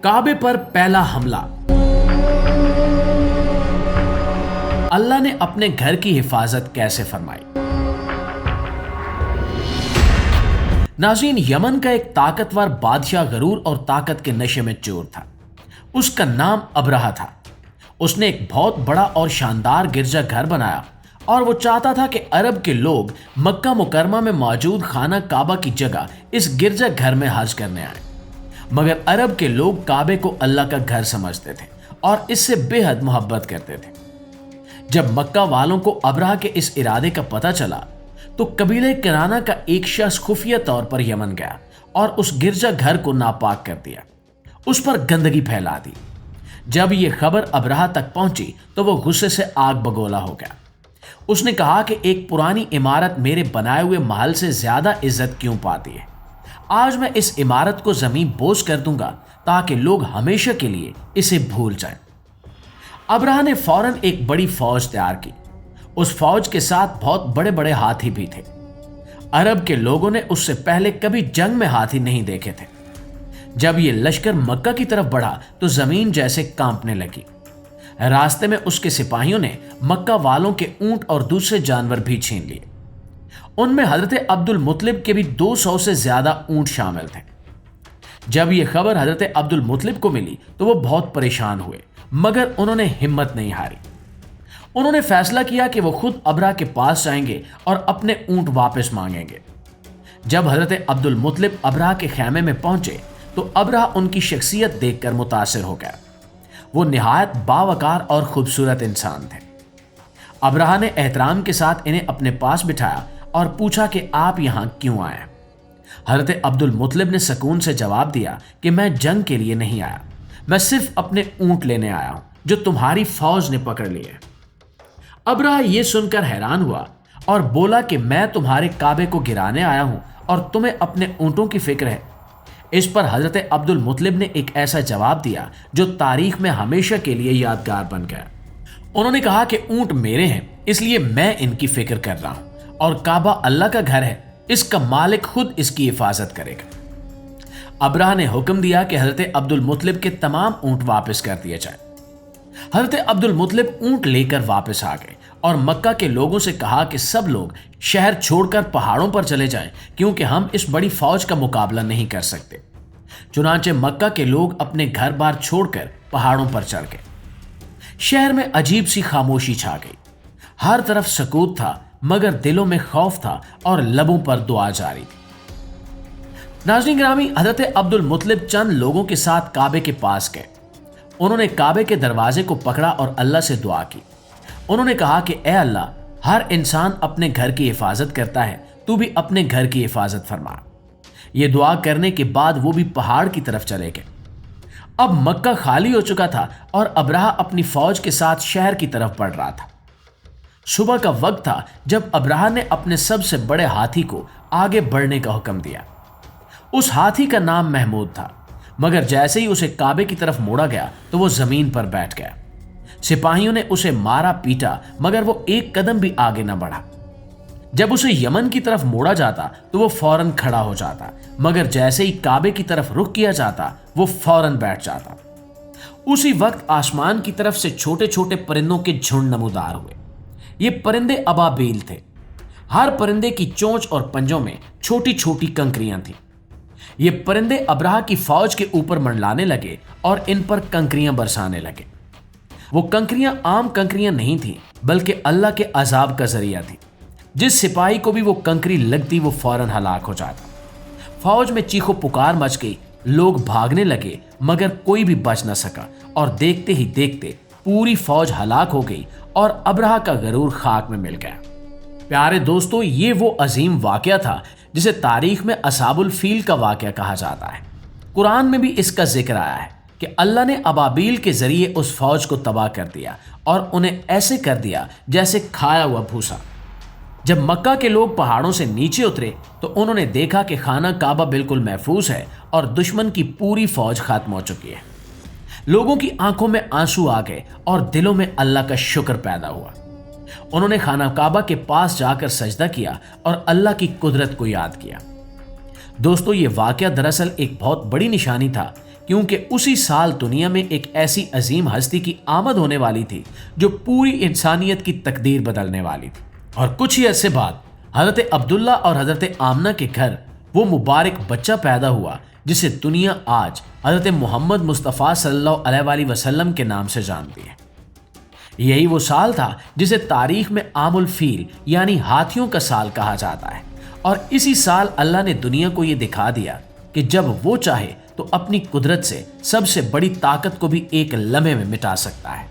काबे पर पहला हमला। अल्लाह ने अपने घर की हिफाजत कैसे फरमाई। नाज़रीन, यमन का एक ताकतवर बादशाह गरूर और ताकत के नशे में चोर था। उसका नाम अबरहा था। उसने एक बहुत बड़ा और शानदार गिरजा घर बनाया और वो चाहता था कि अरब के लोग मक्का मुकरमा में मौजूद खाना काबा की जगह इस गिरजा घर में हज करने आए। मगर अरब के लोग काबे को अल्लाह का घर समझते थे और इससे बेहद मोहब्बत करते थे। जब मक्का वालों को अबरहा के इस इरादे का पता चला तो कबीले किराना का एक शख्स खुफिया तौर पर यमन गया और उस गिरजा घर को नापाक कर दिया, उस पर गंदगी फैला दी। जब यह खबर अबरहा तक पहुंची तो वो गुस्से से आग बगोला हो गया। उसने कहा कि एक पुरानी इमारत मेरे बनाए हुए महल से ज्यादा इज्जत क्यों पाती है। आज मैं इस इमारत को जमीन बोझ कर दूंगा ताकि लोग हमेशा के लिए इसे भूल जाएं। अबरहा ने फौरन एक बड़ी फौज तैयार की। उस फौज के साथ बहुत बड़े बड़े हाथी भी थे। अरब के लोगों ने उससे पहले कभी जंग में हाथी नहीं देखे थे। जब ये लश्कर मक्का की तरफ बढ़ा तो जमीन जैसे कांपने लगी। रास्ते में उसके सिपाहियों ने मक्का वालों के ऊंट और दूसरे जानवर भी छीन लिए। उनमें हजरत अब्दुल मुत्तलिब के भी 200 से ज्यादा ऊंट शामिल थे। जब यह खबर हजरत अब्दुल मुत्तलिब को मिली तो वो बहुत परेशान हुए, मगर उन्होंने हिम्मत नहीं हारी। उन्होंने फैसला किया कि वो खुद अबरहा के पास जाएंगे और अपने ऊंट वापस मांगेंगे। जब हजरत अब्दुल मुत्तलिब अबरहा के खेमे में पहुंचे तो अबरहा उनकी शख्सियत देखकर मुतासिर हो गया। वो निहायत बावकार और खूबसूरत इंसान थे। अबरहा ने एहतराम के साथ इन्हें अपने पास बिठाया और पूछा कि आप यहां क्यों आए। हजरत अब्दुल मुत्तलिब ने सुकून से जवाब दिया कि मैं जंग के लिए नहीं आया, मैं सिर्फ अपने ऊंट लेने आया हूं जो तुम्हारी फौज ने पकड़ लिए। अबरहा यह सुनकर हैरान हुआ और बोला कि मैं तुम्हारे काबे को गिराने आया हूं और तुम्हें अपने ऊंटों की फिक्र है। इस पर हजरत अब्दुल मुत्तलिब ने एक ऐसा जवाब दिया जो तारीख में हमेशा के लिए यादगार बन गया। उन्होंने कहा कि ऊंट मेरे हैं, इसलिए मैं इनकी फिक्र कर रहा हूं और काबा अल्लाह का घर है, इसका मालिक खुद इसकी हिफाजत करेगा। अबरहा ने हुक्म दिया कि हजरत अब्दुल मुत्तलिब के तमाम ऊंट वापस कर दिए जाए। हजरत अब्दुल मुत्तलिब ऊंट लेकर वापस आ गए और मक्का के लोगों से कहा कि सब लोग शहर छोड़कर पहाड़ों पर चले जाएं, क्योंकि हम इस बड़ी फौज का मुकाबला नहीं कर सकते। चुनांचे मक्का के लोग अपने घर बार छोड़कर पहाड़ों पर चढ़ गए। शहर में अजीब सी खामोशी छा गई। हर तरफ सकूत था, मगर दिलों में खौफ था और लबों पर दुआ जारी थी। नाज़रीन गिरामी, हजरत अब्दुल मुत्तलिब चंद लोगों के साथ काबे के पास गए। उन्होंने काबे के दरवाजे को पकड़ा और अल्लाह से दुआ की। उन्होंने कहा कि ए अल्लाह, हर इंसान अपने घर की हिफाजत करता है, तू भी अपने घर की हिफाजत फरमा। ये दुआ करने के बाद वो भी पहाड़ की तरफ चले गए। अब मक्का खाली हो चुका था और अबरहा अपनी फौज के साथ शहर की तरफ बढ़ रहा था। सुबह का वक्त था जब अबरहा ने अपने सबसे बड़े हाथी को आगे बढ़ने का हुक्म दिया। उस हाथी का नाम महमूद था, मगर जैसे ही उसे काबे की तरफ मोड़ा गया तो वो जमीन पर बैठ गया। सिपाहियों ने उसे मारा पीटा, मगर वो एक कदम भी आगे न बढ़ा। जब उसे यमन की तरफ मोड़ा जाता तो वो फौरन खड़ा हो जाता, मगर जैसे ही काबे की तरफ रुख किया जाता वो फौरन बैठ जाता। उसी वक्त आसमान की तरफ से छोटे छोटे परिंदों के झुंड नमूदार हुए। ये परिंदे अबाबील थे। हर परिंदे की चोंच और पंजों में छोटी छोटी कंकरियां थीं। ये परिंदे अबरहा की फौज के ऊपर मंडलाने लगे और इन पर कंकरियां बरसाने लगे। वो कंकरियां आम कंकरियां नहीं थीं, बल्कि अल्लाह के अजाब का जरिया थी। जिस सिपाही को भी वो कंकरी लगती वो फौरन हलाक हो जाता। फौज में चीखो पुकार मच गई, लोग भागने लगे, मगर कोई भी बच न सका और देखते ही देखते पूरी फौज हलाक हो गई और अबरहा का गरूर खाक में मिल गया। प्यारे दोस्तों, ये वो अजीम वाकया था जिसे तारीख में असाबुल फील का वाकया कहा जाता है। कुरान में भी इसका जिक्र आया है कि अल्लाह ने अबाबील के जरिए उस फौज को तबाह कर दिया और उन्हें ऐसे कर दिया जैसे खाया हुआ भूसा। जब मक्का के लोग पहाड़ों से नीचे उतरे तो उन्होंने देखा कि खाना काबा बिल्कुल महफूज है और दुश्मन की पूरी फौज खत्म हो चुकी है। लोगों की आंखों में आंसू आ गए और दिलों में अल्लाह का शुक्र पैदा हुआ। उन्होंने खाना काबा के पास जाकर सजदा किया और अल्लाह की कुदरत को याद किया। दोस्तों, ये वाकया दरअसल एक बहुत बड़ी निशानी था کیونکہ اسی سال دنیا میں ایک ایسی عظیم ہستی کی آمد ہونے والی تھی جو پوری انسانیت کی تقدیر بدلنے والی تھی۔ اور کچھ ہی عرصے بعد حضرت عبداللہ اور حضرت آمنہ کے گھر وہ مبارک بچہ پیدا ہوا جسے دنیا آج حضرت محمد مصطفیٰ صلی اللہ علیہ وآلہ وسلم کے نام سے جانتی ہے۔ یہی وہ سال تھا جسے تاریخ میں عام الفیل یعنی ہاتھیوں کا سال کہا جاتا ہے، اور اسی سال اللہ نے دنیا کو یہ دکھا دیا کہ جب وہ چاہے تو اپنی قدرت سے سب سے بڑی طاقت کو بھی ایک لمحے میں مٹا سکتا ہے۔